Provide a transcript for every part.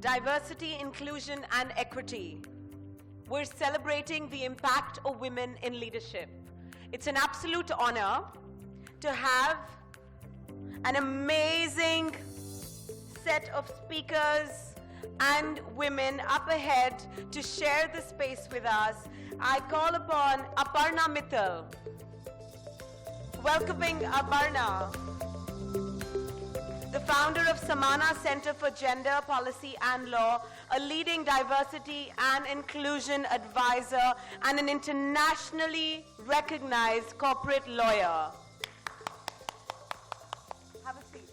Diversity, inclusion, and equity. We're celebrating the impact of women in leadership. It's an absolute honor to have an amazing set of speakers and women up ahead to share the space with us. I call upon Aparna Mittal. Welcoming Aparna, the founder of Samana Center for Gender Policy and Law, a leading diversity and inclusion advisor, and an internationally recognized corporate lawyer. Have a seat.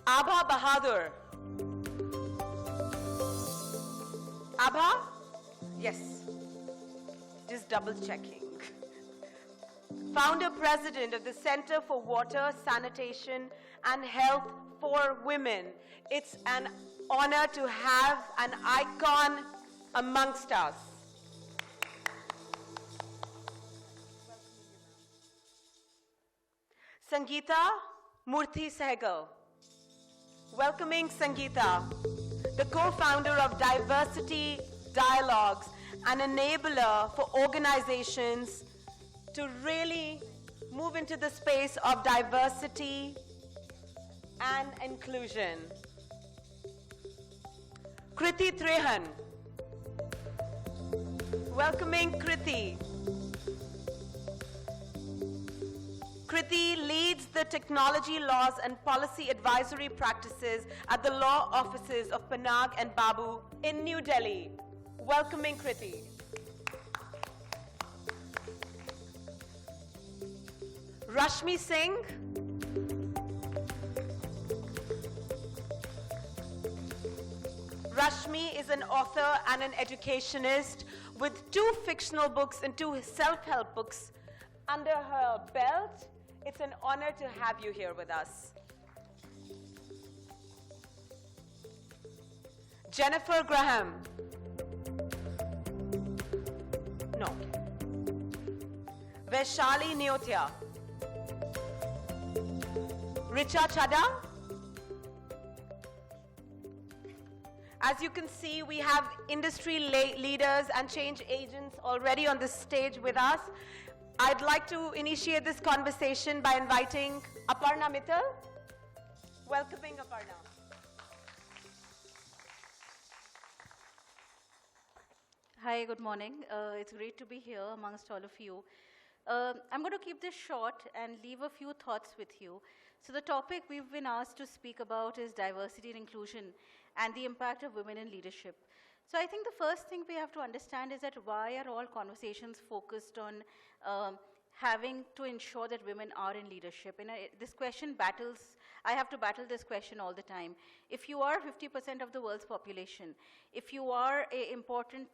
Abha Bahadur. Abha? Yes. Just double checking. Founder President of the Center for Water, Sanitation and Health for Women. It's an honor to have an icon amongst us. Sangeeta Murthy Sehgal. Welcoming Sangeeta, the co-founder of Diversity Dialogues, an enabler for organizations to really move into the space of diversity and inclusion. Kriti Trehan. Welcoming Kriti. Kriti leads the technology laws and policy advisory practices at the law offices of Panag and Babu in New Delhi. Welcoming Kriti. Rashmi Singh. Rashmi is an author and an educationist with 2 fictional books and 2 self-help books under her belt. It's an honor to have you here with us. Jennifer Graham. No. Vaishali Neotia. Richa Chadha. As you can see, we have industry leaders and change agents already on the stage with us. I'd like to initiate this conversation by inviting Aparna Mittal. Welcoming Aparna. Hi, good morning. It's great to be here amongst all of you. I'm going to keep this short and leave a few thoughts with you. So the topic we've been asked to speak about is diversity and inclusion and the impact of women in leadership. So I think the first thing we have to understand is that why are all conversations focused on having to ensure that women are in leadership? And this question I have to battle this question all the time. If you are 50% of the world's population, if you are an important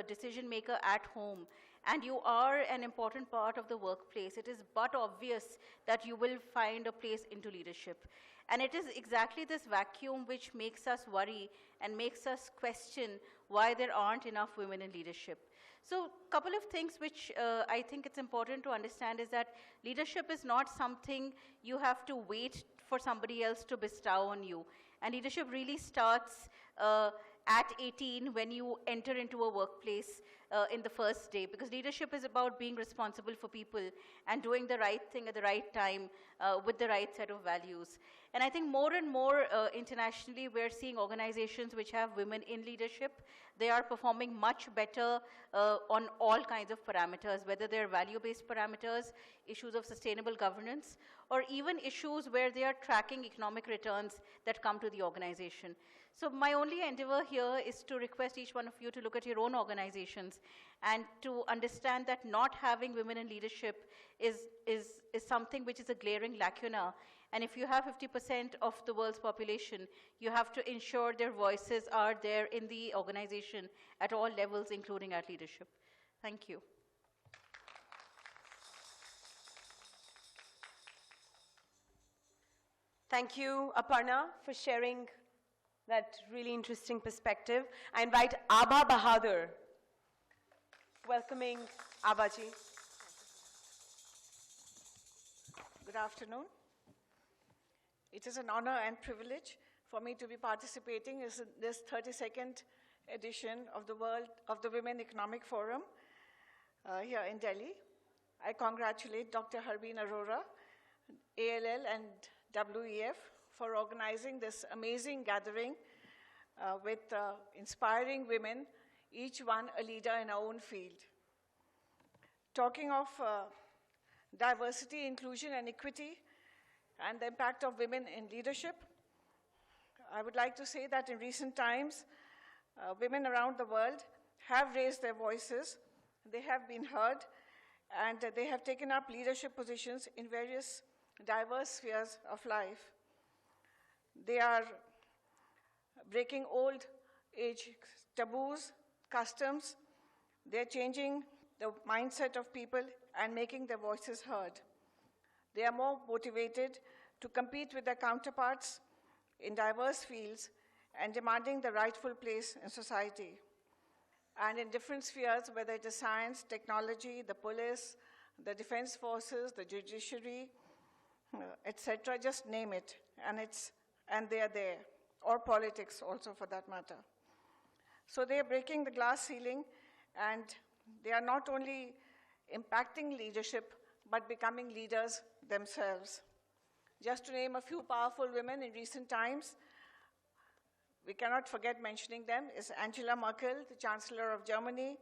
decision maker at home, and you are an important part of the workplace, it is but obvious that you will find a place into leadership. And it is exactly this vacuum which makes us worry and makes us question why there aren't enough women in leadership. So a couple of things which I think it's important to understand is that leadership is not something you have to wait for somebody else to bestow on you. And leadership really starts at 18 when you enter into a workplace in the first day, because leadership is about being responsible for people and doing the right thing at the right time with the right set of values. And I think more and more internationally, we're seeing organizations which have women in leadership. They are performing much better on all kinds of parameters, whether they're value-based parameters, issues of sustainable governance, or even issues where they are tracking economic returns that come to the organization. So my only endeavor here is to request each one of you to look at your own organizations and to understand that not having women in leadership is something which is a glaring lacuna. And if you have 50% of the world's population, you have to ensure their voices are there in the organization at all levels, including at leadership. Thank you. Thank you, Aparna, for sharing that really interesting perspective. I invite Abha Bahadur. Welcoming Abhaji. Good afternoon. It is an honor and privilege for me to be participating in this 32nd edition of the Women Economic Forum here in Delhi. I congratulate Dr. Harbeen Arora, ALL and WEF for organizing this amazing gathering with inspiring women, each one a leader in our own field. Talking of diversity, inclusion, and equity, and the impact of women in leadership, I would like to say that in recent times, women around the world have raised their voices, they have been heard, and they have taken up leadership positions in various diverse spheres of life. They are breaking old age taboos, customs. They're changing the mindset of people and making their voices heard. They are more motivated to compete with their counterparts in diverse fields and demanding the rightful place in society. And in different spheres, whether it is science, technology, the police, the defense forces, the judiciary, etc., just name it, and they are there, or politics also for that matter. So they are breaking the glass ceiling, and they are not only impacting leadership, but becoming leaders themselves. Just to name a few powerful women in recent times, we cannot forget mentioning them, is Angela Merkel, the Chancellor of Germany,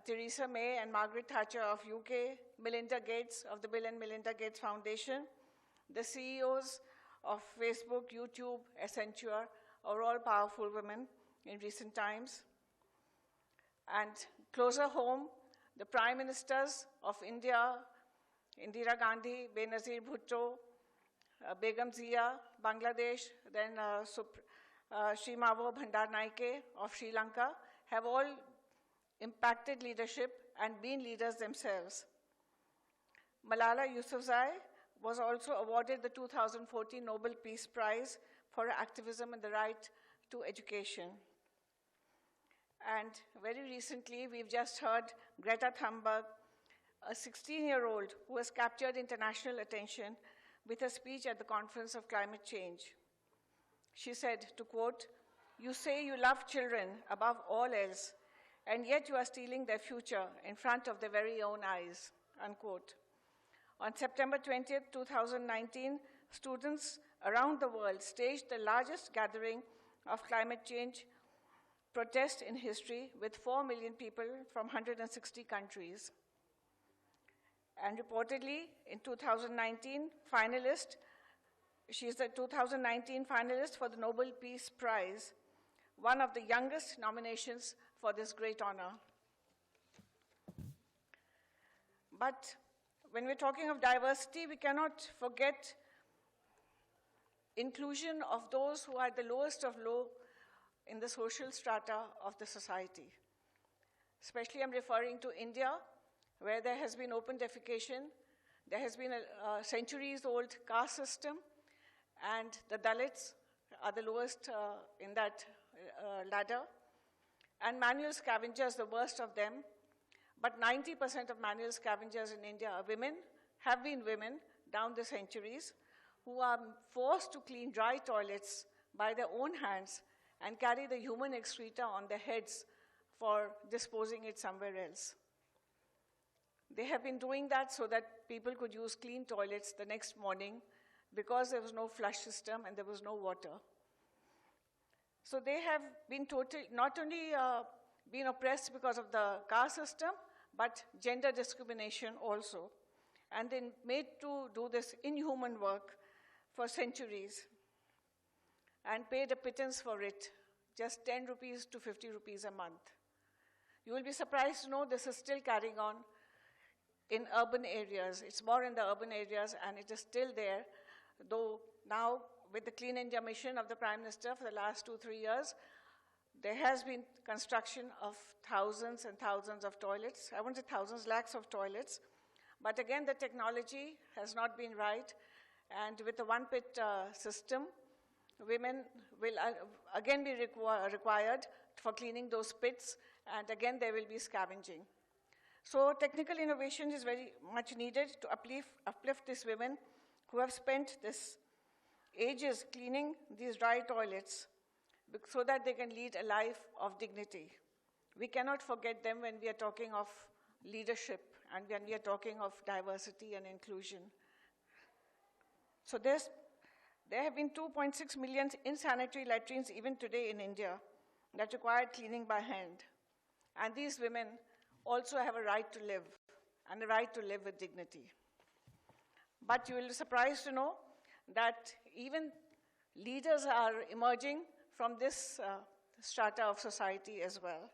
Theresa May and Margaret Thatcher of UK, Melinda Gates of the Bill and Melinda Gates Foundation, the CEOs of Facebook, YouTube, Accenture are all powerful women in recent times. And closer home, the Prime Ministers of India, Indira Gandhi, Benazir Bhutto, Begum Zia, Bangladesh, then Srimavo Bandaranaike of Sri Lanka, have all impacted leadership and been leaders themselves. Malala Yousafzai was also awarded the 2014 Nobel Peace Prize for her activism and the right to education. And very recently, we've just heard Greta Thunberg, a 16-year-old who has captured international attention with a speech at the Conference of Climate Change. She said, to quote, "You say you love children above all else, and yet you are stealing their future in front of their very own eyes," unquote. On September 20th, 2019, students around the world staged the largest gathering of climate change protest in history with 4 million people from 160 countries. And reportedly, in 2019, she is the 2019 finalist for the Nobel Peace Prize, one of the youngest nominations for this great honor. But when we're talking of diversity, we cannot forget inclusion of those who are the lowest of low in the social strata of the society. Especially I'm referring to India, where there has been open defecation, there has been a centuries-old caste system, and the Dalits are the lowest in that ladder, and manual scavengers, the worst of them. But 90% of manual scavengers in India are women, have been women down the centuries, who are forced to clean dry toilets by their own hands and carry the human excreta on their heads for disposing it somewhere else. They have been doing that so that people could use clean toilets the next morning because there was no flush system and there was no water. So they have been not only been oppressed because of the caste system, but gender discrimination also. And they made to do this inhuman work for centuries and paid a pittance for it, just 10 rupees to 50 rupees a month. You will be surprised to know this is still carrying on in urban areas. It's more in the urban areas, and it is still there, though now with the Clean India mission of the Prime Minister for the last 2-3 years, there has been construction of thousands and thousands of toilets. I won't say thousands, lakhs of toilets. But again, the technology has not been right, and with the one-pit system, women will again be required for cleaning those pits, and again there will be scavenging. So technical innovation is very much needed to uplift these women who have spent this ages cleaning these dry toilets so that they can lead a life of dignity. We cannot forget them when we are talking of leadership and when we are talking of diversity and inclusion. So there have been 2.6 million insanitary latrines even today in India that require cleaning by hand. And these women also have a right to live, and a right to live with dignity. But you will be surprised to know that even leaders are emerging from this strata of society as well.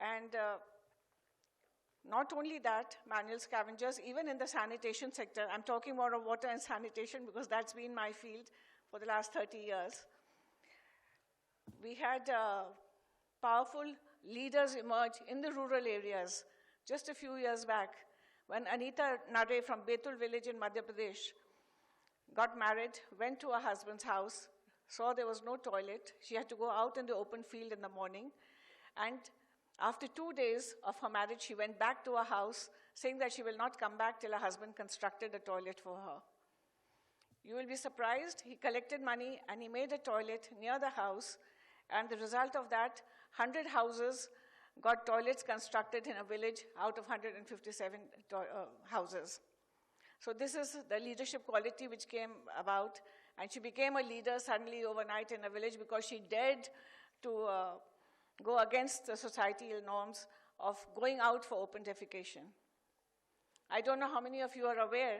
And not only that, manual scavengers, even in the sanitation sector, I'm talking more of water and sanitation because that's been my field for the last 30 years. We had powerful leaders emerge in the rural areas just a few years back when Anita Nare from Betul village in Madhya Pradesh got married, went to her husband's house, saw there was no toilet. She had to go out in the open field in the morning. And after 2 days of her marriage, she went back to her house saying that she will not come back till her husband constructed a toilet for her. You will be surprised, he collected money and he made a toilet near the house, and the result of that, 100 houses got toilets constructed in a village out of 157 houses. So this is the leadership quality which came about, and she became a leader suddenly overnight in a village because she dared to go against the societal norms of going out for open defecation. I don't know how many of you are aware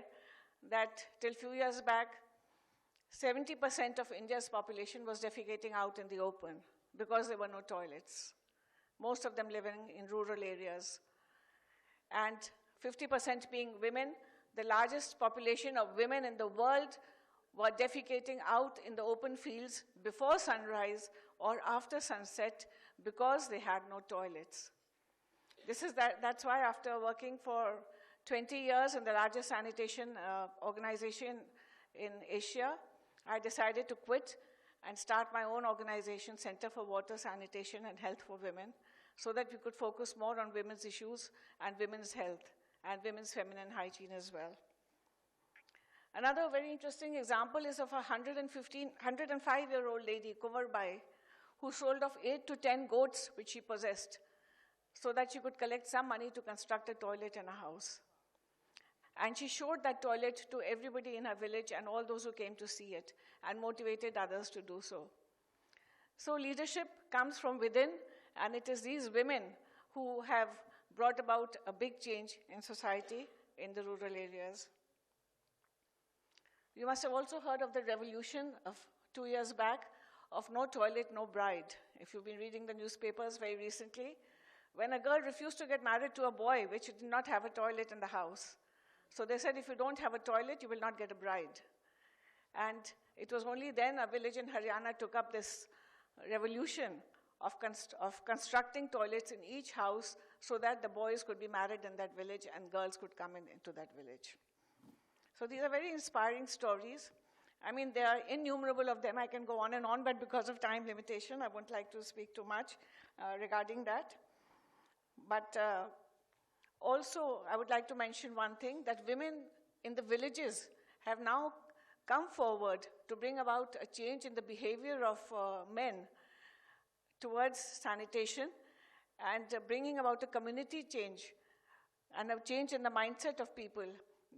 that till few years back, 70% of India's population was defecating out in the open because there were no toilets, most of them living in rural areas. And 50% being women, the largest population of women in the world were defecating out in the open fields before sunrise or after sunset because they had no toilets. That's why after working for 20 years in the largest sanitation organization in Asia, I decided to quit and start my own organization, Center for Water, Sanitation and Health for Women, so that we could focus more on women's issues and women's health and women's feminine hygiene as well. Another very interesting example is of a 105-year-old lady, Kuvarbai, who sold off 8 to 10 goats which she possessed so that she could collect some money to construct a toilet in a house. And she showed that toilet to everybody in her village and all those who came to see it, and motivated others to do so. So leadership comes from within, and it is these women who have brought about a big change in society in the rural areas. You must have also heard of the revolution of 2 years back of no toilet, no bride. If you've been reading the newspapers very recently, when a girl refused to get married to a boy which did not have a toilet in the house. So they said, if you don't have a toilet, you will not get a bride. And it was only then a village in Haryana took up this revolution of constructing toilets in each house so that the boys could be married in that village and girls could come into that village. So these are very inspiring stories. I mean, there are innumerable of them. I can go on and on, but because of time limitation, I won't like to speak too much regarding that. But also, I would like to mention one thing, that women in the villages have now come forward to bring about a change in the behavior of men towards sanitation and bringing about a community change and a change in the mindset of people.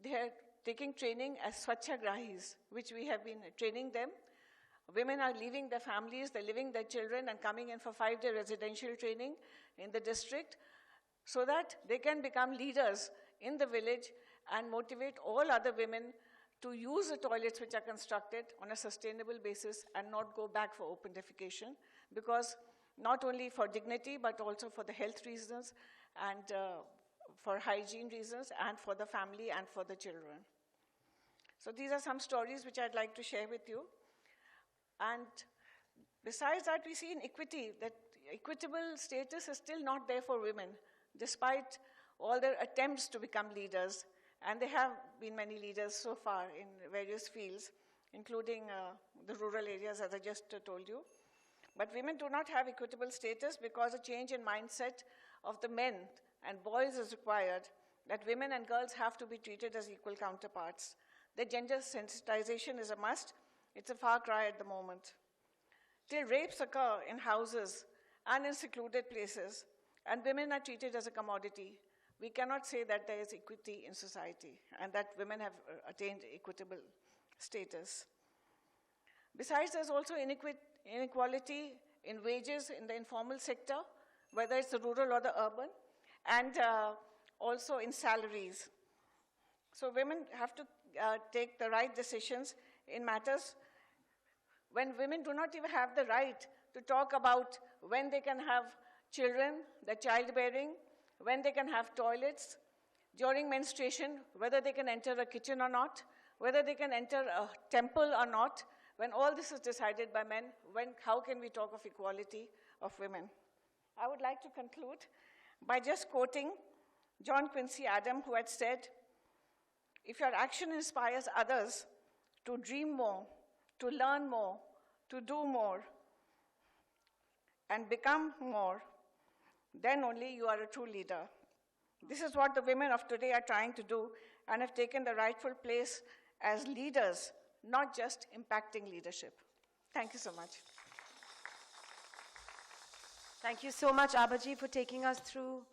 They are taking training as Swachhagrahis, which we have been training them. Women are leaving their families, they're leaving their children and coming in for 5-day residential training in the district so that they can become leaders in the village and motivate all other women to use the toilets which are constructed on a sustainable basis and not go back for open defecation, because not only for dignity but also for the health reasons and for hygiene reasons and for the family and for the children. So these are some stories which I'd like to share with you. And besides that, we see inequity, that equitable status is still not there for women, despite all their attempts to become leaders. And there have been many leaders so far in various fields, including the rural areas, as I just told you. But women do not have equitable status because a change in mindset of the men and boys is required, that women and girls have to be treated as equal counterparts. that gender sensitization is a must, it's a far cry at the moment. Till rapes occur in houses and in secluded places, and women are treated as a commodity, we cannot say that there is equity in society and that women have attained equitable status. Besides, there's also inequality in wages in the informal sector, whether it's the rural or the urban, and also in salaries. So women have to take the right decisions in matters when women do not even have the right to talk about when they can have children, the childbearing, when they can have toilets, during menstruation, whether they can enter a kitchen or not, whether they can enter a temple or not. When all this is decided by men, how can we talk of equality of women? I would like to conclude by just quoting John Quincy Adams, who had said, "If your action inspires others to dream more, to learn more, to do more, and become more, then only you are a true leader." This is what the women of today are trying to do and have taken the rightful place as leaders, not just impacting leadership. Thank you so much. Thank you so much, Abaji, for taking us through.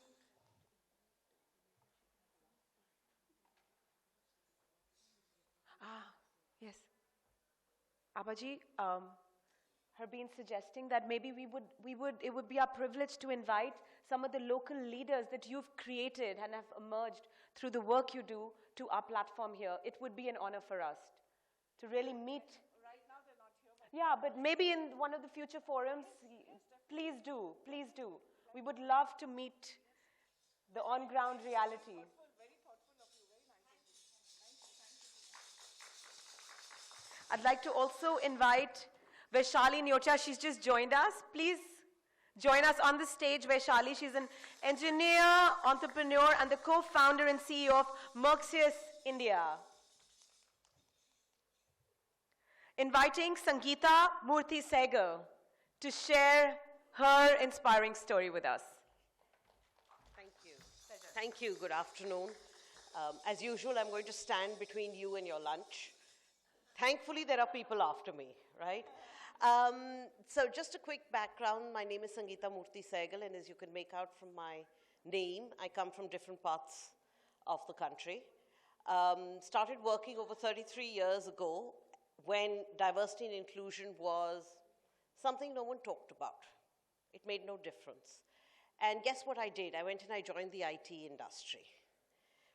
Yes. Abaji, Harbeen suggesting that maybe it would be our privilege to invite some of the local leaders that you've created and have emerged through the work you do to our platform here. It would be an honor for us to really meet. Right now they're not here. Yeah, but maybe in one of the future forums, please do, please do. We would love to meet the on-ground reality. Very thoughtful of you. Very nice of you. I'd like to also invite Vaishali Nyocha. She's just joined us. Please join us on the stage, Vaishali. She's an engineer, entrepreneur, and the co-founder and CEO of Merxius India. Inviting Sangeeta Murthy Sehgal to share her inspiring story with us. Thank you. Pleasure. Thank you. Good afternoon. As usual, I'm going to stand between you and your lunch. Thankfully, there are people after me, right? So just a quick background. My name is Sangeeta Murthy Sehgal, and as you can make out from my name, I come from different parts of the country. Started working over 33 years ago when diversity and inclusion was something no one talked about. It made no difference. And guess what I did? I went and I joined the IT industry,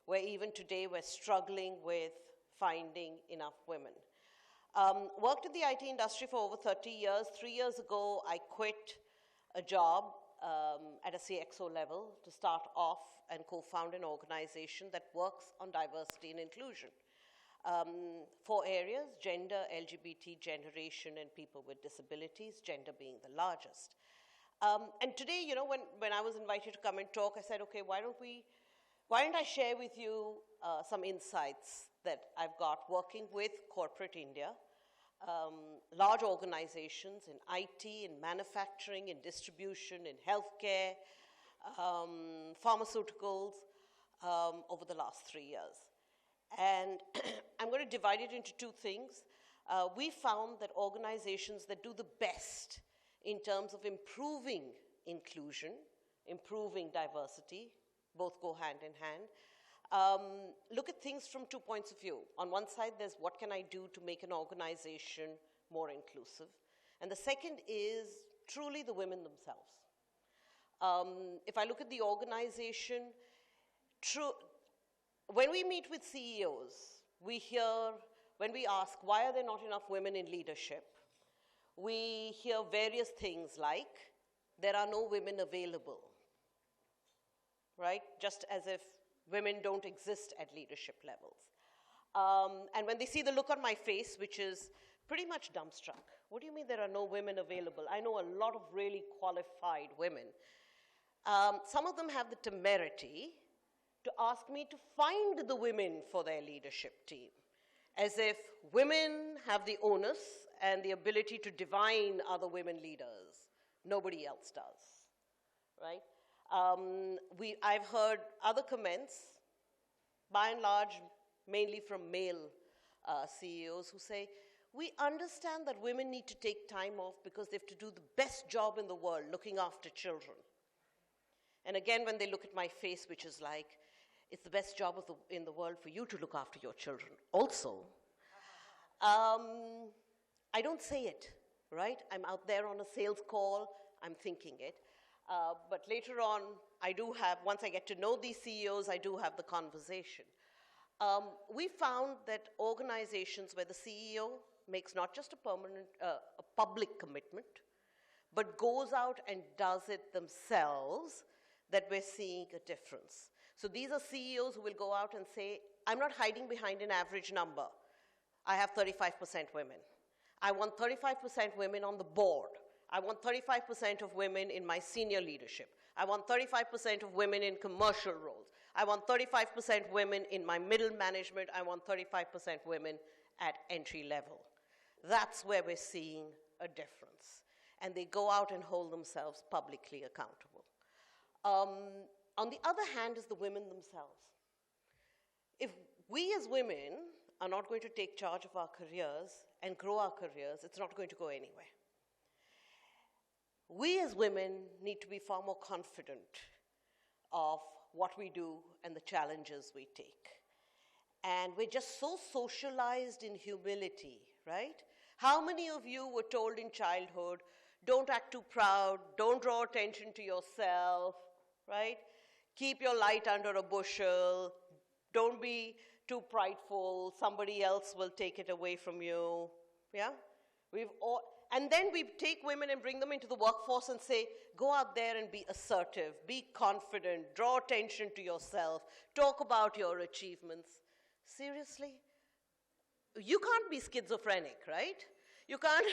where even today we're struggling with finding enough women. Worked in the IT industry for over 30 years. 3 years ago, I quit a job at a CXO level to start off and co-found an organization that works on diversity and inclusion. 4 areas: gender, LGBT, generation, and people with disabilities, gender being the largest. And today, you know, when I was invited to come and talk, I said, okay, why don't I share with you some insights that I've got working with corporate India, large organizations in IT, in manufacturing, in distribution, in healthcare, pharmaceuticals, over the last 3 years. And I'm going to divide it into 2 things. We found that organizations that do the best in terms of improving inclusion, improving diversity, both go hand in hand, look at things from 2 points of view. On one side, there's what can I do to make an organization more inclusive? And the second is truly the women themselves. If I look at the organization, when we meet with CEOs, we hear, when we ask, why are there not enough women in leadership? We hear various things like, there are no women available, right? Just as if women don't exist at leadership levels. And when they see the look on my face, which is pretty much dumbstruck, what do you mean there are no women available? I know a lot of really qualified women. Some of them have the temerity to ask me to find the women for their leadership team, as if women have the onus and the ability to divine other women leaders. Nobody else does, right? I've heard other comments, by and large, mainly from male CEOs who say, we understand that women need to take time off because they have to do the best job in the world looking after children. And again, when they look at my face, which is like, it's the best job in the world for you to look after your children also. I don't say it, right? I'm out there on a sales call, I'm thinking it. But later on, once I get to know these CEOs, I do have the conversation. We found that organizations where the CEO makes not just a public commitment, but goes out and does it themselves, that we're seeing a difference. So these are CEOs who will go out and say, I'm not hiding behind an average number. I have 35% women. I want 35% women on the board. I want 35% of women in my senior leadership. I want 35% of women in commercial roles. I want 35% women in my middle management. I want 35% women at entry level. That's where we're seeing a difference. And they go out and hold themselves publicly accountable. On the other hand is the women themselves. If we as women are not going to take charge of our careers and grow our careers, it's not going to go anywhere. We as women need to be far more confident of what we do and the challenges we take. And we're just so socialized in humility, right? How many of you were told in childhood, don't act too proud, don't draw attention to yourself, right? Keep your light under a bushel, don't be too prideful, somebody else will take it away from you, yeah? And then we take women and bring them into the workforce and say, go out there and be assertive, be confident, draw attention to yourself, talk about your achievements. Seriously? You can't be schizophrenic, right? You can't,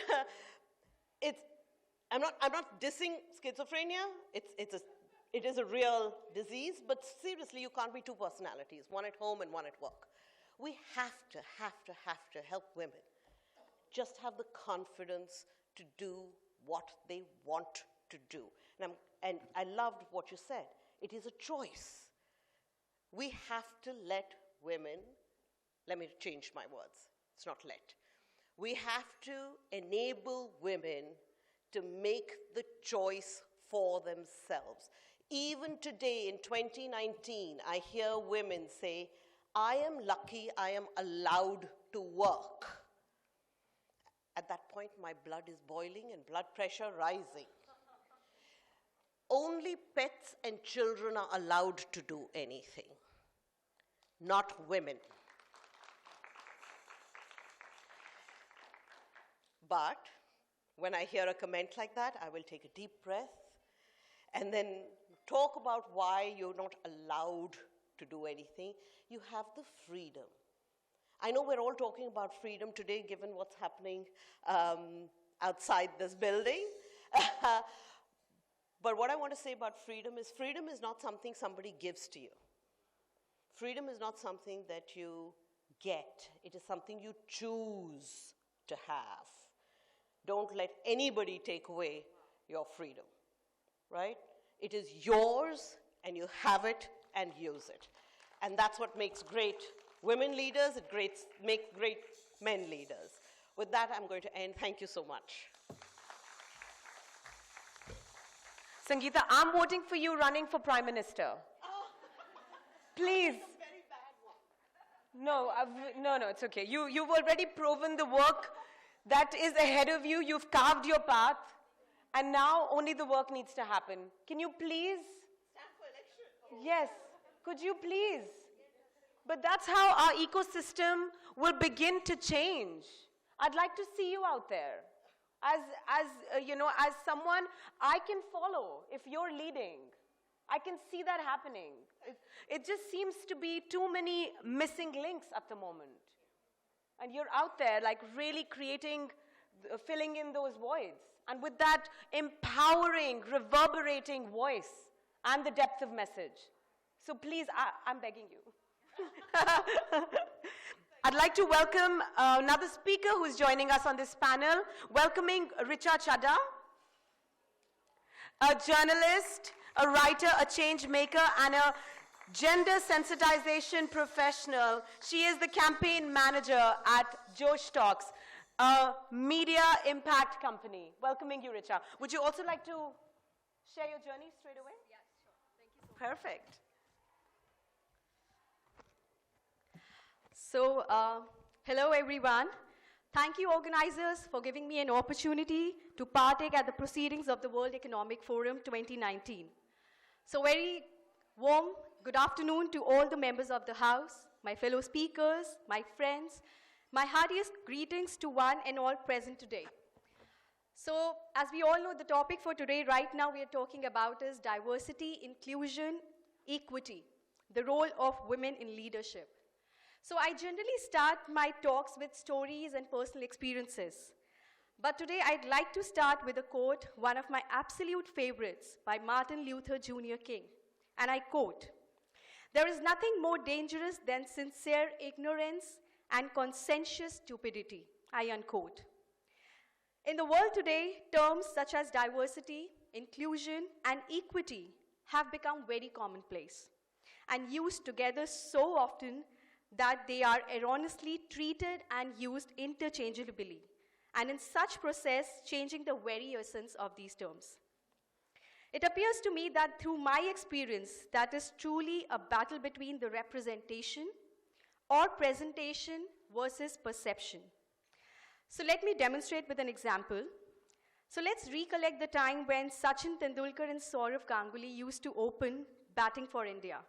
I'm not dissing schizophrenia, it is a real disease, but seriously, you can't be two personalities, one at home and one at work. We have to help women just have the confidence to do what they want to do. And I loved what you said. It is a choice. We have to let women, let me change my words, it's not let. We have to enable women to make the choice for themselves. Even today in 2019, I hear women say, I am lucky I am allowed to work. At that point, my blood is boiling and blood pressure rising. Only pets and children are allowed to do anything, not women. But when I hear a comment like that, I will take a deep breath and then talk about why you're not allowed to do anything. You have the freedom. I know we're all talking about freedom today, given what's happening outside this building. But what I want to say about freedom is not something somebody gives to you. Freedom is not something that you get. It is something you choose to have. Don't let anybody take away your freedom, right? It is yours, and you have it and use it. And that's what makes great women leaders, it makes great men leaders. With that, I'm going to end. Thank you so much. Sangeeta, I'm voting for you running for Prime Minister. Please. Very bad one. No, it's okay. You've already proven the work that is ahead of you. You've carved your path. And now only the work needs to happen. Can you please? Stand for election. Yes. Could you please? But that's how our ecosystem will begin to change. I'd like to see you out there. As someone I can follow if you're leading. I can see that happening. It just seems to be too many missing links at the moment. And you're out there like really filling in those voids. And with that empowering, reverberating voice and the depth of message. So please, I'm begging you. I'd like to welcome another speaker who's joining us on this panel, welcoming Richa Chadha, a journalist, a writer, a change maker, and a gender sensitization professional. She is the campaign manager at Josh Talks, a media impact company. Welcoming you, Richa. Would you also like to share your journey straight away? Yeah, sure. Thank you so much. Perfect. So, hello everyone. Thank you organizers for giving me an opportunity to partake at the proceedings of the World Economic Forum 2019. So very warm good afternoon to all the members of the House, my fellow speakers, my friends, my heartiest greetings to one and all present today. So, as we all know, the topic for today right now we are talking about is diversity, inclusion, equity, the role of women in leadership. So I generally start my talks with stories and personal experiences. But today I'd like to start with a quote, one of my absolute favorites by Martin Luther Jr. King. And I quote, "There is nothing more dangerous than sincere ignorance and conscientious stupidity," I unquote. In the world today, terms such as diversity, inclusion, and equity have become very commonplace and used together so often that they are erroneously treated and used interchangeably, and in such process, changing the very essence of these terms. It appears to me that through my experience, that is truly a battle between the representation or presentation versus perception. So let me demonstrate with an example. So let's recollect the time when Sachin Tendulkar and Saurav Ganguly used to open batting for India.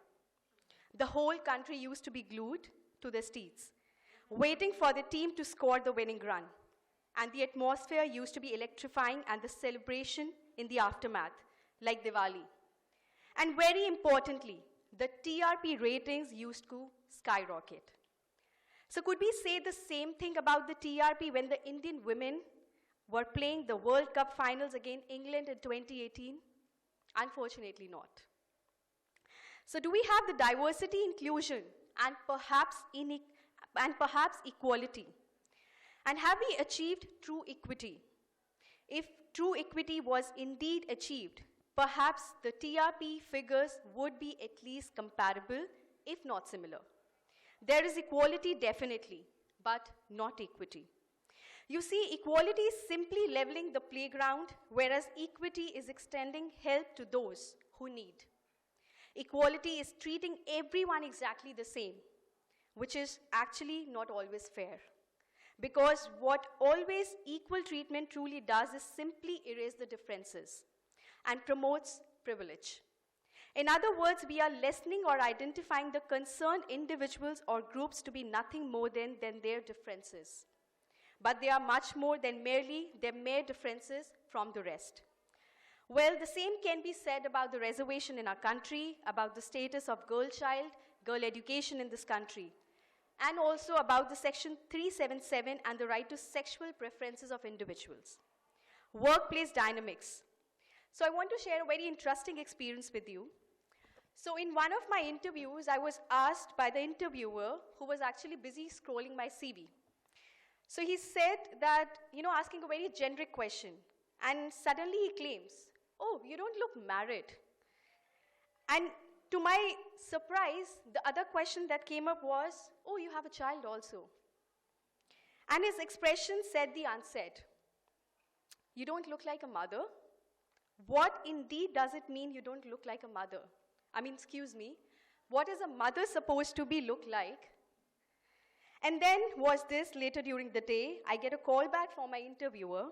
The whole country used to be glued to their seats, waiting for the team to score the winning run. And the atmosphere used to be electrifying and the celebration in the aftermath, like Diwali. And very importantly, the TRP ratings used to skyrocket. So could we say the same thing about the TRP when the Indian women were playing the World Cup finals against England in 2018? Unfortunately not. So do we have the diversity, inclusion, and perhaps equality? And have we achieved true equity? If true equity was indeed achieved, perhaps the TRP figures would be at least comparable, if not similar. There is equality definitely, but not equity. You see, equality is simply leveling the playground, whereas equity is extending help to those who need. Equality is treating everyone exactly the same, which is actually not always fair. Because what always equal treatment truly does is simply erase the differences and promotes privilege. In other words, we are lessening or identifying the concerned individuals or groups to be nothing more than their differences. But they are much more than merely their mere differences from the rest. Well, the same can be said about the reservation in our country, about the status of girl education in this country, and also about the Section 377 and the right to sexual preferences of individuals. Workplace dynamics. So I want to share a very interesting experience with you. So in one of my interviews, I was asked by the interviewer, who was actually busy scrolling my CV. So he said that, asking a very generic question, and suddenly he claims, "Oh, you don't look married." And to my surprise, the other question that came up was, "Oh, you have a child also." And his expression said the unsaid. "You don't look like a mother?" What indeed does it mean you don't look like a mother? I mean, excuse me, what is a mother supposed to be look like? And then was this later during the day, I get a call back from my interviewer,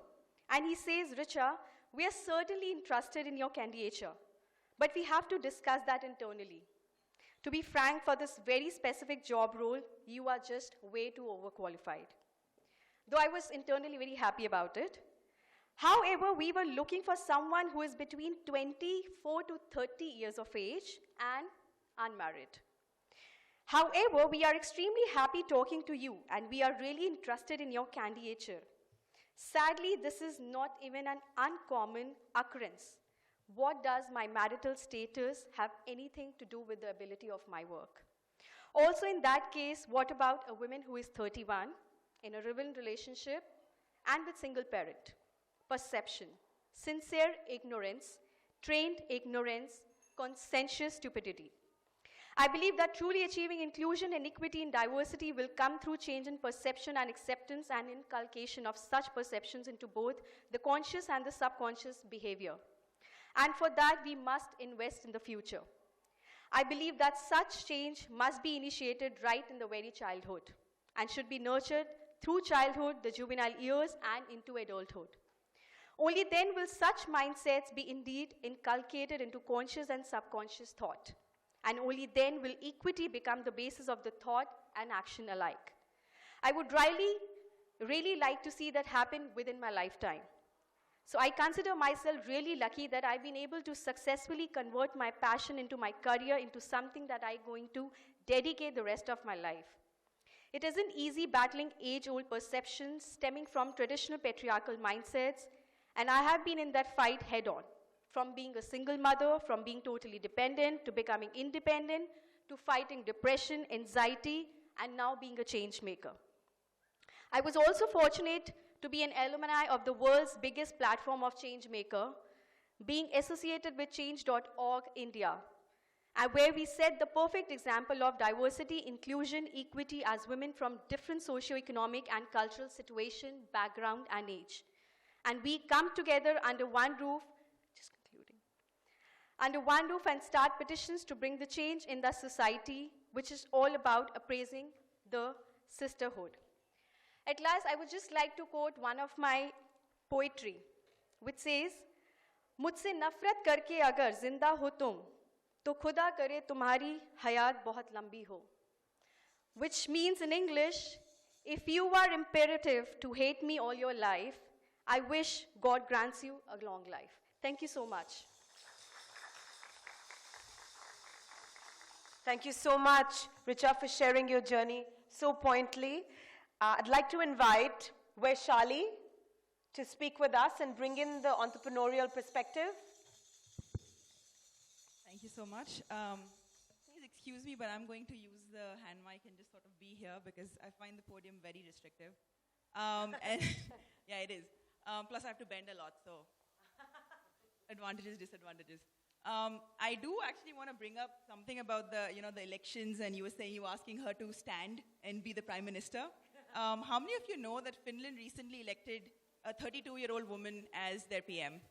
and he says, "Richa, we are certainly interested in your candidature, but we have to discuss that internally. To be frank, for this very specific job role, you are just way too overqualified." Though I was internally very happy about it. However, we were looking for someone who is between 24 to 30 years of age and unmarried. However, we are extremely happy talking to you, and we are really interested in your candidature. Sadly, this is not even an uncommon occurrence. What does my marital status have anything to do with the ability of my work? Also, in that case, what about a woman who is 31, in a rival relationship, and with single parent? Perception, sincere ignorance, trained ignorance, conscientious stupidity. I believe that truly achieving inclusion and equity and diversity will come through change in perception and acceptance and inculcation of such perceptions into both the conscious and the subconscious behavior. And for that, we must invest in the future. I believe that such change must be initiated right in the very childhood and should be nurtured through childhood, the juvenile years, and into adulthood. Only then will such mindsets be indeed inculcated into conscious and subconscious thought. And only then will equity become the basis of the thought and action alike. I would really like to see that happen within my lifetime. So I consider myself really lucky that I've been able to successfully convert my passion into my career, into something that I'm going to dedicate the rest of my life. It isn't easy battling age-old perceptions stemming from traditional patriarchal mindsets, and I have been in that fight head-on. From being a single mother, from being totally dependent, to becoming independent, to fighting depression, anxiety, and now being a change maker. I was also fortunate to be an alumni of the world's biggest platform of change maker, being associated with Change.org India, and where we set the perfect example of diversity, inclusion, equity as women from different socioeconomic and cultural situation, background, and age. And we come together under one roof, and start petitions to bring the change in the society, which is all about appraising the sisterhood. At last, I would just like to quote one of my poetry, which says, "मुझसे नफरत करके अगर जिंदा हो तुम, तो खुदा करे तुम्हारी हयात बहुत लंबी हो." Which means in English, if you are imperative to hate me all your life, I wish God grants you a long life. Thank you so much. Thank you so much, Richa, for sharing your journey so pointedly. I'd like to invite Vaishali to speak with us and bring in the entrepreneurial perspective. Thank you so much. Please excuse me, but I'm going to use the hand mic and just sort of be here because I find the podium very restrictive. And yeah, it is. Plus, I have to bend a lot, so advantages, disadvantages. I do actually want to bring up something about the elections, and you were saying you were asking her to stand and be the prime minister. How many of you know that Finland recently elected a 32-year-old woman as their PM?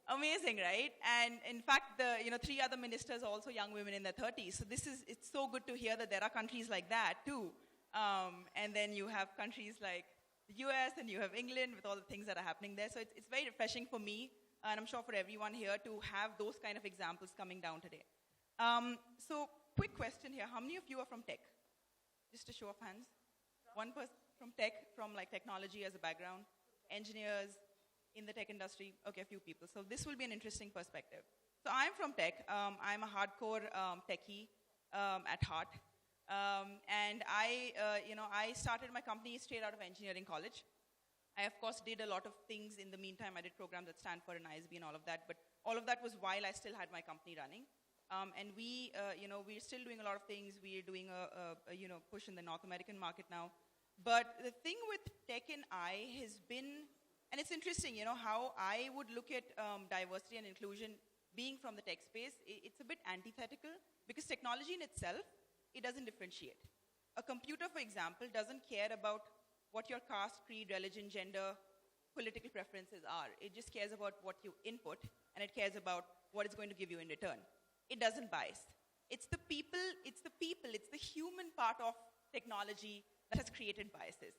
Amazing, right? And in fact, the 3 other ministers are also young women in their 30s. So it's so good to hear that there are countries like that too. And then you have countries like the US and you have England with all the things that are happening there. So it's very refreshing for me, and I'm sure for everyone here, to have those kind of examples coming down today. So quick question here. How many of you are from tech? Just a show of hands. One person from tech, from like technology as a background. Engineers in the tech industry. Okay, a few people. So this will be an interesting perspective. So I'm from tech. I'm a hardcore techie at heart. And I started my company straight out of engineering college. I, of course, did a lot of things in the meantime. I did programs at Stanford and ISB and all of that. But all of that was while I still had my company running. And we're still doing a lot of things. We're doing a push in the North American market now. But the thing with tech and I has been, and it's interesting, how I would look at diversity and inclusion being from the tech space. It's a bit antithetical because technology in itself, it doesn't differentiate. A computer, for example, doesn't care about what your caste, creed, religion, gender, political preferences are. It just cares about what you input, and it cares about what it's going to give you in return. It doesn't bias. It's the people, it's the human part of technology that has created biases.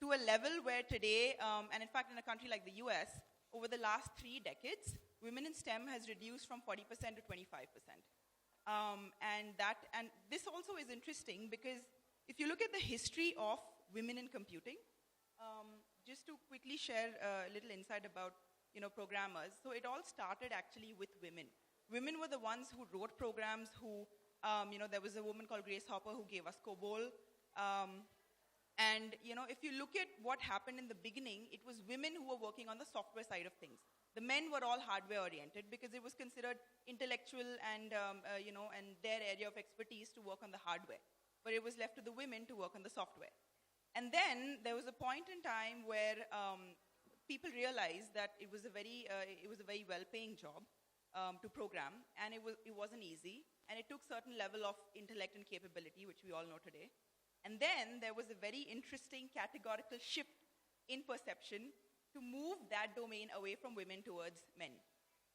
To a level where today, and in fact in a country like the US, over the last 3 decades, women in STEM has reduced from 40% to 25%. And this also is interesting because if you look at the history of women in computing, just to quickly share a little insight about programmers. So it all started actually with women. Women were the ones who wrote programs, who, there was a woman called Grace Hopper who gave us COBOL. And if you look at what happened in the beginning, it was women who were working on the software side of things. The men were all hardware oriented because it was considered intellectual and, and their area of expertise to work on the hardware. But it was left to the women to work on the software. And then there was a point in time where people realized that it was a very well-paying job to program, and it wasn't easy. and it took certain level of intellect and capability, which we all know today. And then there was a very interesting categorical shift in perception to move that domain away from women towards men.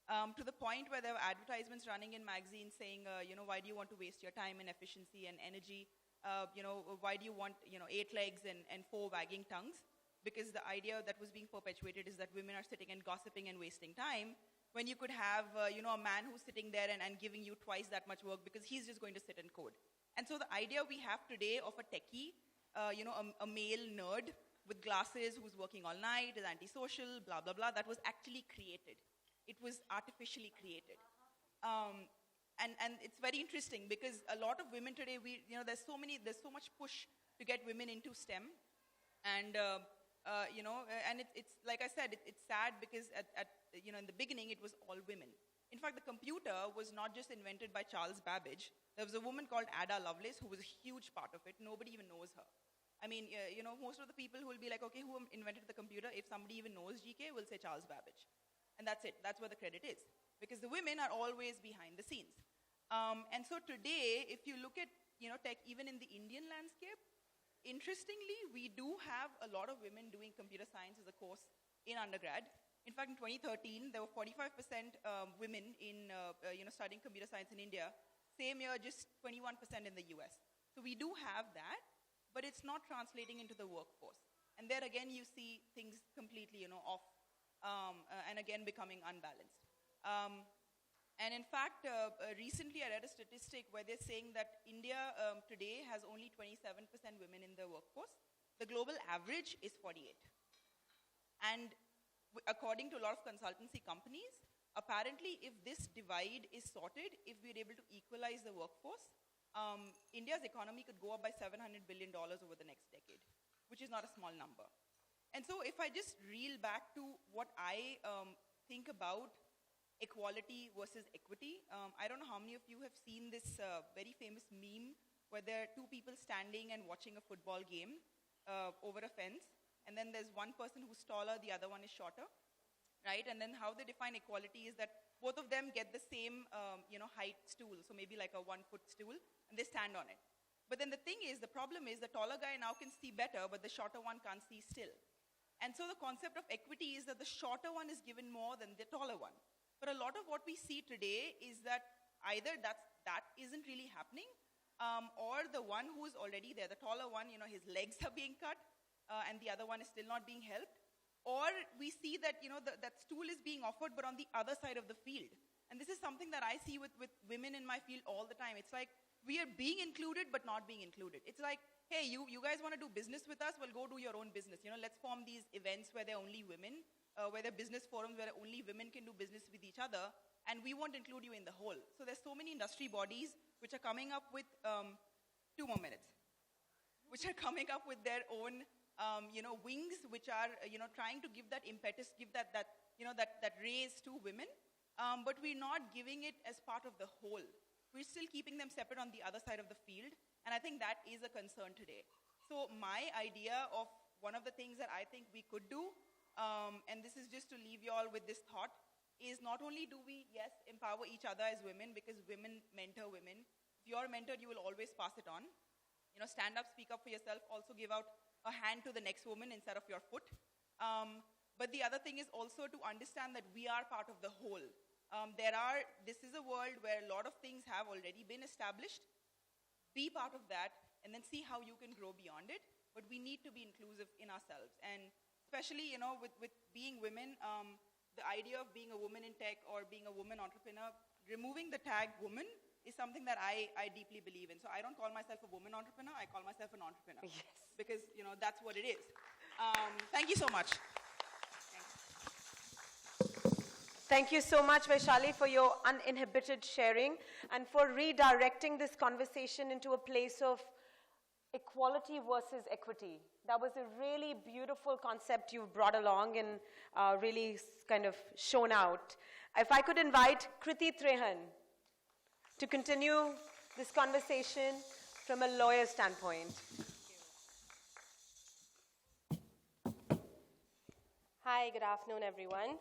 To the point where there were advertisements running in magazines saying, why do you want to waste your time and efficiency and energy? Why do you want, 8 legs and 4 wagging tongues? Because the idea that was being perpetuated is that women are sitting and gossiping and wasting time, when you could have, a man who's sitting there and giving you twice that much work because he's just going to sit and code. And so the idea we have today of a techie, a male nerd with glasses who's working all night, is antisocial, blah, blah, blah, that was actually created. It was artificially created. And it's very interesting because a lot of women today, there's so much push to get women into STEM. And, and it's like I said, it's sad because in the beginning, it was all women. In fact, the computer was not just invented by Charles Babbage. There was a woman called Ada Lovelace who was a huge part of it. Nobody even knows her. I mean, most of the people who will be like, okay, who invented the computer? If somebody even knows GK, will say Charles Babbage. And that's it. That's where the credit is. Because the women are always behind the scenes. And so today, if you look at tech, even in the Indian landscape, interestingly, we do have a lot of women doing computer science as a course in undergrad. In fact, in 2013, there were 45% women in studying computer science in India. Same year, just 21% in the US. So we do have that, but it's not translating into the workforce. And there again, you see things completely off, and again becoming unbalanced. And in fact, recently I read a statistic where they're saying that India today has only 27% women in the workforce. The global average is 48. And according to a lot of consultancy companies, apparently if this divide is sorted, if we're able to equalize the workforce, India's economy could go up by $700 billion over the next decade, which is not a small number. And so if I just reel back to what I think about equality versus equity, I don't know how many of you have seen this very famous meme where there are 2 people standing and watching a football game over a fence, and then there's one person who's taller, the other one is shorter, right? And then how they define equality is that both of them get the same height stool, so maybe like a 1-foot stool, and they stand on it. But then the thing is, the problem is the taller guy now can see better, but the shorter one can't see still. And so the concept of equity is that the shorter one is given more than the taller one. But a lot of what we see today is that either that isn't really happening, or the one who is already there, the taller one, his legs are being cut, and the other one is still not being helped. Or we see that, that stool is being offered, but on the other side of the field. And this is something that I see with women in my field all the time. It's like, we are being included, but not being included. It's like, hey, you guys want to do business with us? Well, go do your own business. Let's form these events where there are only women, where there are business forums where only women can do business with each other, and we won't include you in the whole. So there's so many industry bodies which are coming up with, 2 more minutes, which are coming up with their own, wings, which are, trying to give that impetus, give that raise to women, but we're not giving it as part of the whole. We're still keeping them separate on the other side of the field, and I think that is a concern today. So my idea of one of the things that I think we could do, and this is just to leave you all with this thought, is not only do we, yes, empower each other as women, because women mentor women. If you're mentored, you will always pass it on. Stand up, speak up for yourself, also give out a hand to the next woman instead of your foot. But the other thing is also to understand that we are part of the whole. This is a world where a lot of things have already been established. Be part of that, and then see how you can grow beyond it. But we need to be inclusive in ourselves. And especially, with being women, the idea of being a woman in tech or being a woman entrepreneur, removing the tag woman is something that I deeply believe in. So I don't call myself a woman entrepreneur, I call myself an entrepreneur. Yes. Because, that's what it is. Thank you so much. Thank you so much, Vaishali, for your uninhibited sharing and for redirecting this conversation into a place of equality versus equity. That was a really beautiful concept you've brought along and really kind of shown out. If I could invite Kriti Trehan to continue this conversation from a lawyer standpoint. Hi, good afternoon, everyone.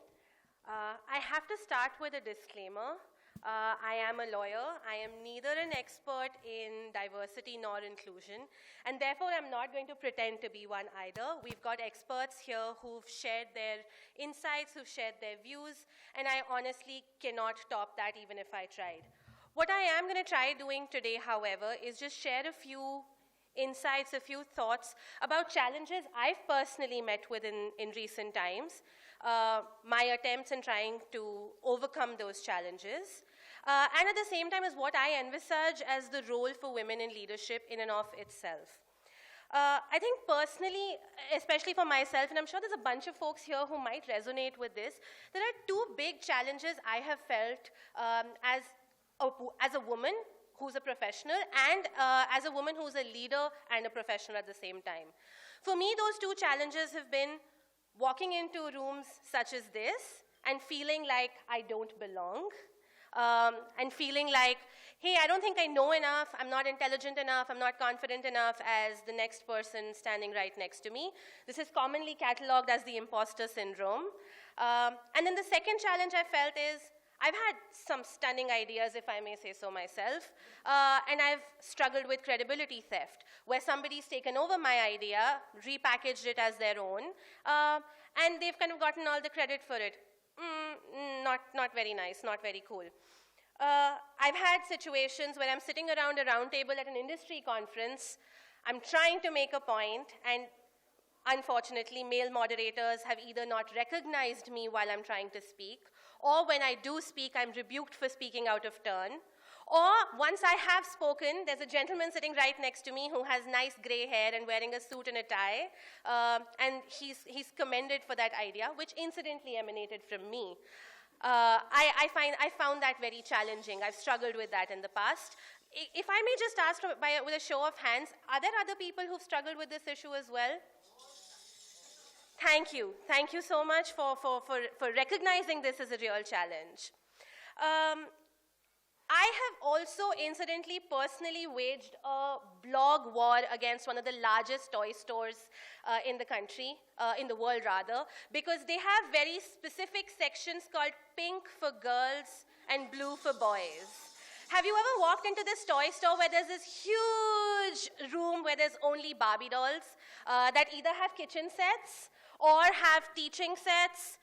I have to start with a disclaimer. I am a lawyer. I am neither an expert in diversity nor inclusion, and therefore I'm not going to pretend to be one either. We've got experts here who've shared their insights, who've shared their views, and I honestly cannot top that even if I tried. What I am going to try doing today, however, is just share a few insights, a few thoughts about challenges I've personally met with in recent times, my attempts in trying to overcome those challenges, and at the same time is what I envisage as the role for women in leadership in and of itself. I think personally, especially for myself, and I'm sure there's a bunch of folks here who might resonate with this, there are two big challenges I have felt as a woman who's a professional and as a woman who's a leader and a professional at the same time. For me, those two challenges have been walking into rooms such as this and feeling like I don't belong, and feeling like, hey, I don't think I know enough, I'm not intelligent enough, I'm not confident enough as the next person standing right next to me. This is commonly catalogued as the imposter syndrome. And then the second challenge I felt is, I've had some stunning ideas, if I may say so myself, and I've struggled with credibility theft, where somebody's taken over my idea, repackaged it as their own, and they've kind of gotten all the credit for it. Not very nice, not very cool. I've had situations where I'm sitting around a round table at an industry conference, I'm trying to make a point, and unfortunately, male moderators have either not recognized me while I'm trying to speak, or when I do speak, I'm rebuked for speaking out of turn. Or once I have spoken, there's a gentleman sitting right next to me who has nice gray hair and wearing a suit and a tie, and he's commended for that idea, which incidentally emanated from me. I found that very challenging. I've struggled with that in the past. If I may just ask with a show of hands, are there other people who've struggled with this issue as well? Thank you. Thank you so much for recognizing this as a real challenge. I have also, incidentally, personally waged a blog war against one of the largest toy stores in the country, in the world rather, because they have very specific sections called pink for girls and blue for boys. Have you ever walked into this toy store where there's this huge room where there's only Barbie dolls that either have kitchen sets or have teaching sets?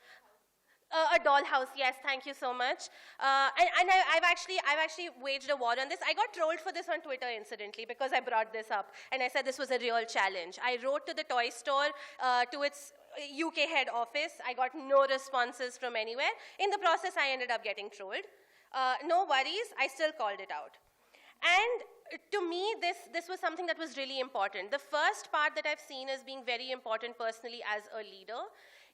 A dollhouse, yes, thank you so much. And I've actually waged a war on this. I got trolled for this on Twitter, incidentally, because I brought this up, and I said this was a real challenge. I wrote to the toy store, to its UK head office. I got no responses from anywhere. In the process, I ended up getting trolled. No worries, I still called it out. And to me, this was something that was really important. The first part that I've seen as being very important personally as a leader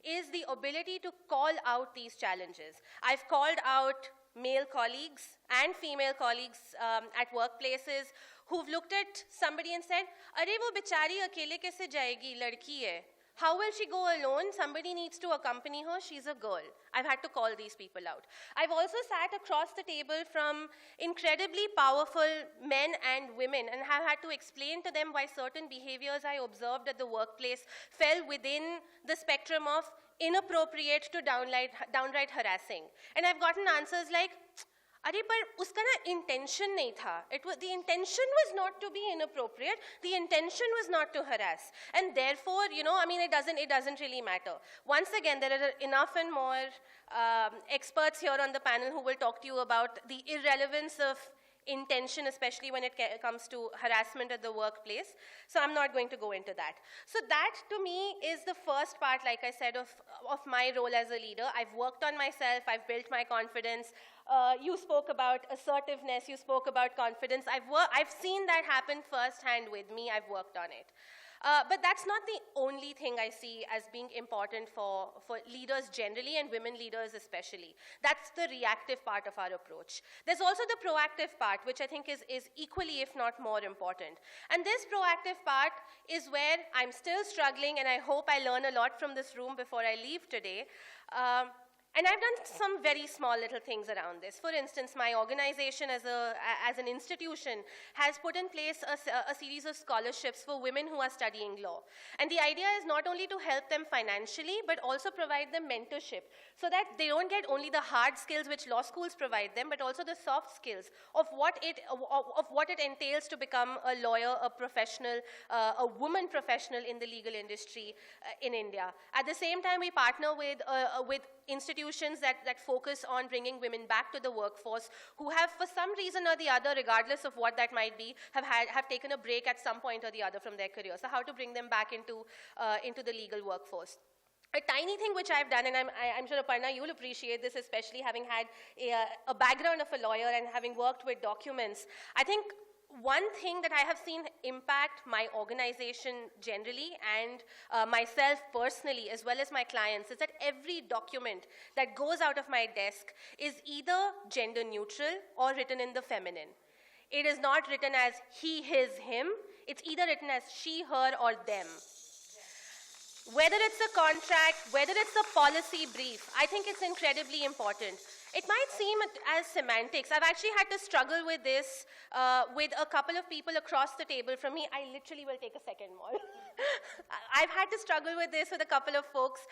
is the ability to call out these challenges. I've called out male colleagues and female colleagues at workplaces who've looked at somebody and said, "Arey wo bichari akele kaise jayegi, ladki hai. How will she go alone? Somebody needs to accompany her. She's a girl." I've had to call these people out. I've also sat across the table from incredibly powerful men and women and have had to explain to them why certain behaviors I observed at the workplace fell within the spectrum of inappropriate to downright harassing. And I've gotten answers like, "Arey, but uska na intention nahi tha. The intention was not to be inappropriate. The intention was not to harass. And therefore, it doesn't really matter." Once again, there are enough and more experts here on the panel who will talk to you about the irrelevance of intention, especially when it comes to harassment at the workplace. So I'm not going to go into that. So that, to me, is the first part, like I said, of my role as a leader. I've worked on myself. I've built my confidence. You spoke about assertiveness. You spoke about confidence. I've seen that happen firsthand with me. I've worked on it. But that's not the only thing I see as being important for leaders generally and women leaders especially. That's the reactive part of our approach. There's also the proactive part, which I think is equally, if not more important. And this proactive part is where I'm still struggling, and I hope I learn a lot from this room before I leave today. And I've done some very small little things around this. For instance, my organization as an institution has put in place a series of scholarships for women who are studying law. And the idea is not only to help them financially, but also provide them mentorship so that they don't get only the hard skills which law schools provide them, but also the soft skills of what it entails to become a lawyer, a professional, a woman professional in the legal industry in India. At the same time, we partner with institutions that focus on bringing women back to the workforce who have, for some reason or the other, regardless of what that might be, have taken a break at some point or the other from their career. So how to bring them back into the legal workforce. A tiny thing which I've done, and I'm sure, Aparna, you'll appreciate this, especially having had a background of a lawyer and having worked with documents. I think one thing that I have seen impact my organization generally and myself personally, as well as my clients, is that every document that goes out of my desk is either gender neutral or written in the feminine. It is not written as he, his, him. It's either written as she, her, or them. Whether it's a contract, whether it's a policy brief, I think it's incredibly important. It might seem as semantics. I've actually had to struggle with this with a couple of people across the table from me. I literally will take a second more. I've had to struggle with this with a couple of folks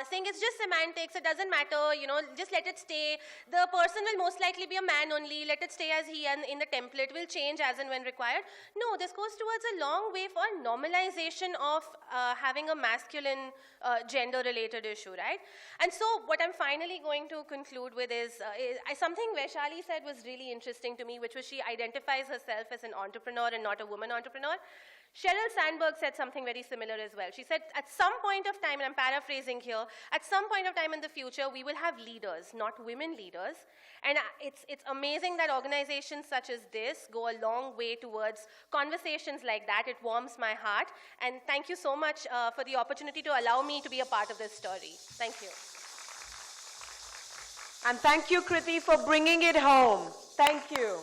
saying it's just semantics, it doesn't matter, you know, just let it stay. The person will most likely be a man only, let it stay as he, and in the template will change as and when required. No, this goes towards a long way for normalization of having a masculine gender-related issue, right? And so what I'm finally going to conclude with is something Vaishali said was really interesting to me, which was she identifies herself as an entrepreneur and not a woman entrepreneur. Sheryl Sandberg said something very similar as well. She said, at some point of time, and I'm paraphrasing here, at some point of time in the future, we will have leaders, not women leaders. And it's amazing that organizations such as this go a long way towards conversations like that. It warms my heart. And thank you so much for the opportunity to allow me to be a part of this story. Thank you. And thank you, Kriti, for bringing it home. Thank you.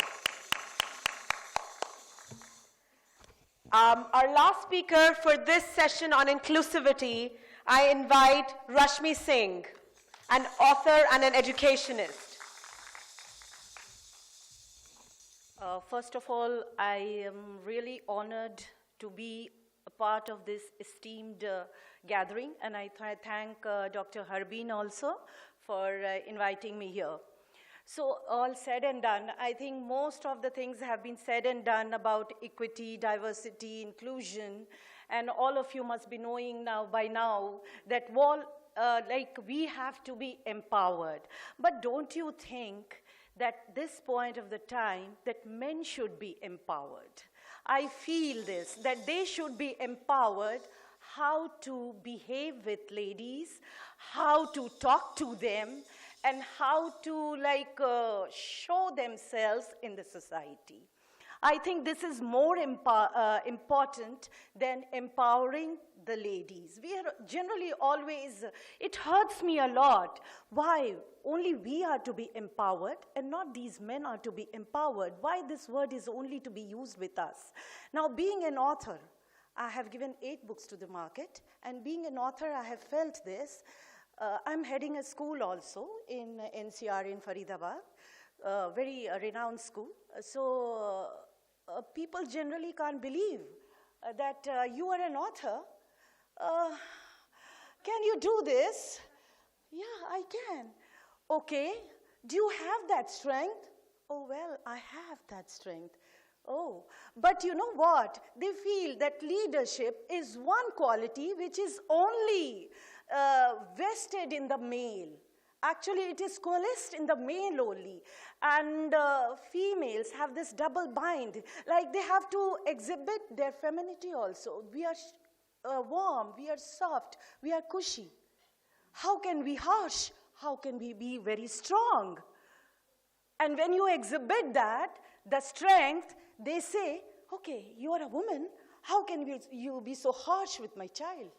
Our last speaker for this session on inclusivity, I invite Rashmi Singh, an author and an educationist. First of all, I am really honored to be a part of this esteemed gathering, and I thank Dr. Harbeen also for inviting me here. So all said and done, I think most of the things have been said and done about equity, diversity, inclusion, and all of you must be knowing now by now that we have to be empowered. But don't you think that this point of the time that men should be empowered? I feel this, that they should be empowered how to behave with ladies, how to talk to them, and how to show themselves in the society. I think this is more important than empowering the ladies. We are generally always, it hurts me a lot. Why? Only we are to be empowered and not these men are to be empowered. Why this word is only to be used with us? Now, being an author, I have given 8 books to the market, and being an author, I have felt this. I'm heading a school also in NCR in Faridabad, very renowned school. So people generally can't believe that you are an author. Can you do this? Yeah, I can. Okay, do you have that strength? Oh, well, I have that strength. Oh, but you know what? They feel that leadership is one quality which is only vested in the male. Actually, it is coalesced in the male only. And females have this double bind. Like they have to exhibit their femininity also. We are warm, we are soft, we are cushy. How can we harsh? How can we be very strong? And when you exhibit that, the strength, they say, okay, you are a woman. How can you be so harsh with my child?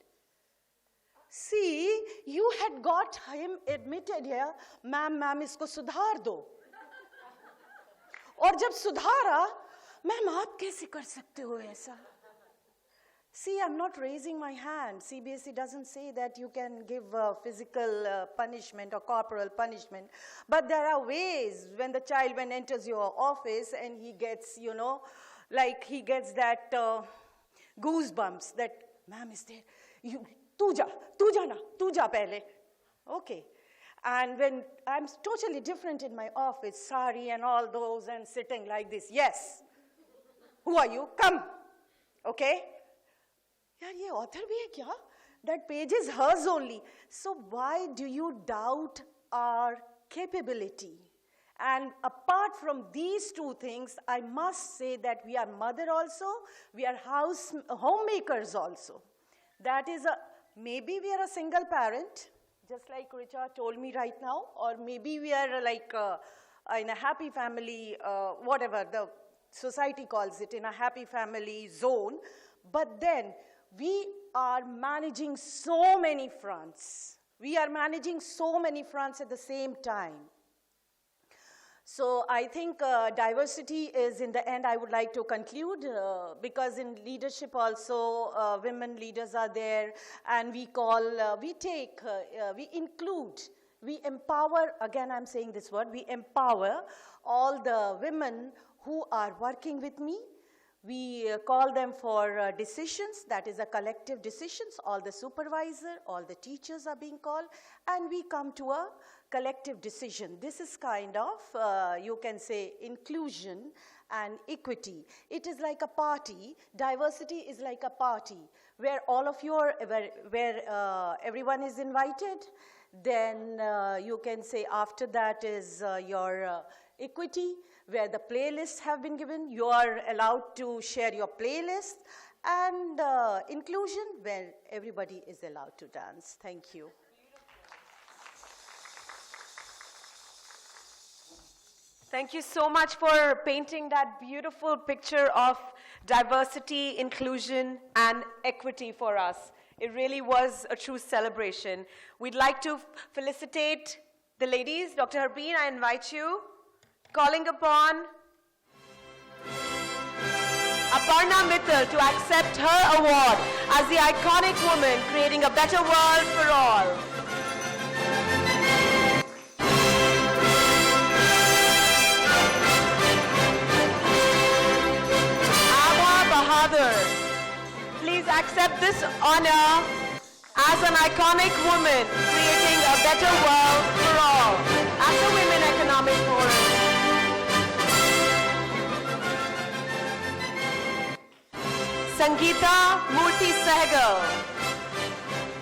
See, you had got him admitted here, ma'am, isko sudhar do. और जब सुधारा, ma'am आप कैसे कर सकते हो ऐसा? See, I'm not raising my hand. CBSE doesn't say that you can give physical punishment or corporal punishment. But there are ways when the child, when enters your office and he gets, you know, like he gets that goosebumps that, ma'am is there. You, tu ja pehle. Okay. And when I'm totally different in my office, sari and all those and sitting like this. Yes. Who are you? Come. Okay. Yaar, ye author bhi hai kya? That page is hers only. So why do you doubt our capability? And apart from these two things, I must say that we are mother also, we are homemakers also. That is maybe we are a single parent, just like Richa told me right now, or maybe we are like in a happy family, whatever the society calls it, in a happy family zone. But then we are managing so many fronts. We are managing so many fronts at the same time. So I think diversity is, in the end, I would like to conclude, because in leadership also, women leaders are there, and we call, we include, we empower, again I'm saying this word, we empower all the women who are working with me. We call them for decisions, that is a collective decisions, all the supervisor, all the teachers are being called, and we come to a collective decision. This is kind of, you can say, inclusion and equity. It is like a party, diversity is like a party, where all of you are, where everyone is invited, then you can say after that is your equity, where the playlists have been given, you are allowed to share your playlist, and inclusion, where everybody is allowed to dance. Thank you. Thank you so much for painting that beautiful picture of diversity, inclusion, and equity for us. It really was a true celebration. We'd like to felicitate the ladies. Dr. Harbeen, I invite you. Calling upon Aparna Mittal to accept her award as the iconic woman creating a better world for all. Awa Bahadur, please accept this honor as an iconic woman creating a better world for all at the Women Economic Forum. Sangeeta Murthy Sehgal,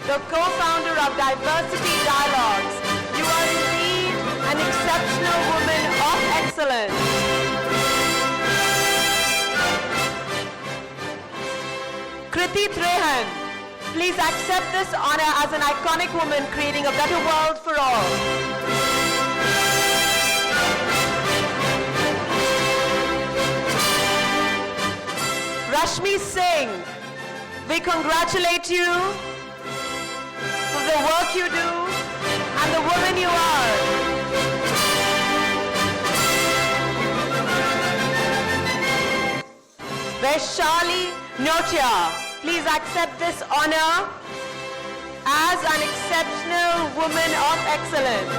the co-founder of Diversity Dialogues. You are indeed an exceptional woman of excellence. Kriti Trehan, please accept this honor as an iconic woman creating a better world for all. Rashmi Singh, we congratulate you for the work you do and the woman you are. Vaishali Notia, please accept this honor as an exceptional woman of excellence.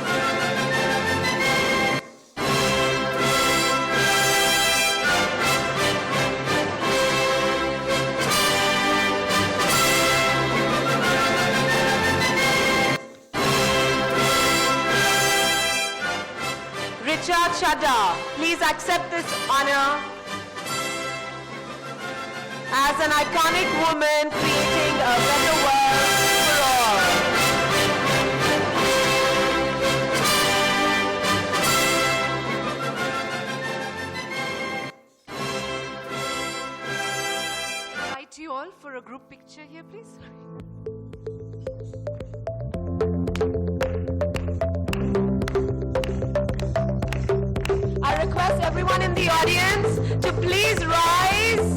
Richa Chadha, please accept this honor as an iconic woman creating a better world for all. I invite you all for a group picture here, please. I request everyone in the audience to please rise,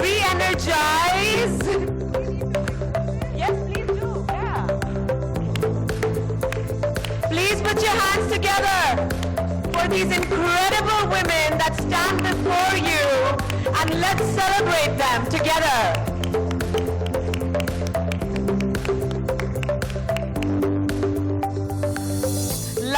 re-energize. Yes, please do, yeah. Please put your hands together for these incredible women that stand before you, and let's celebrate them together.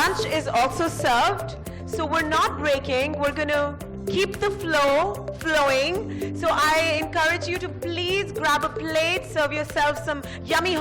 lunch is also served, so we're not breaking. We're going to keep the flow flowing. So I encourage you to please grab a plate, serve yourself some yummy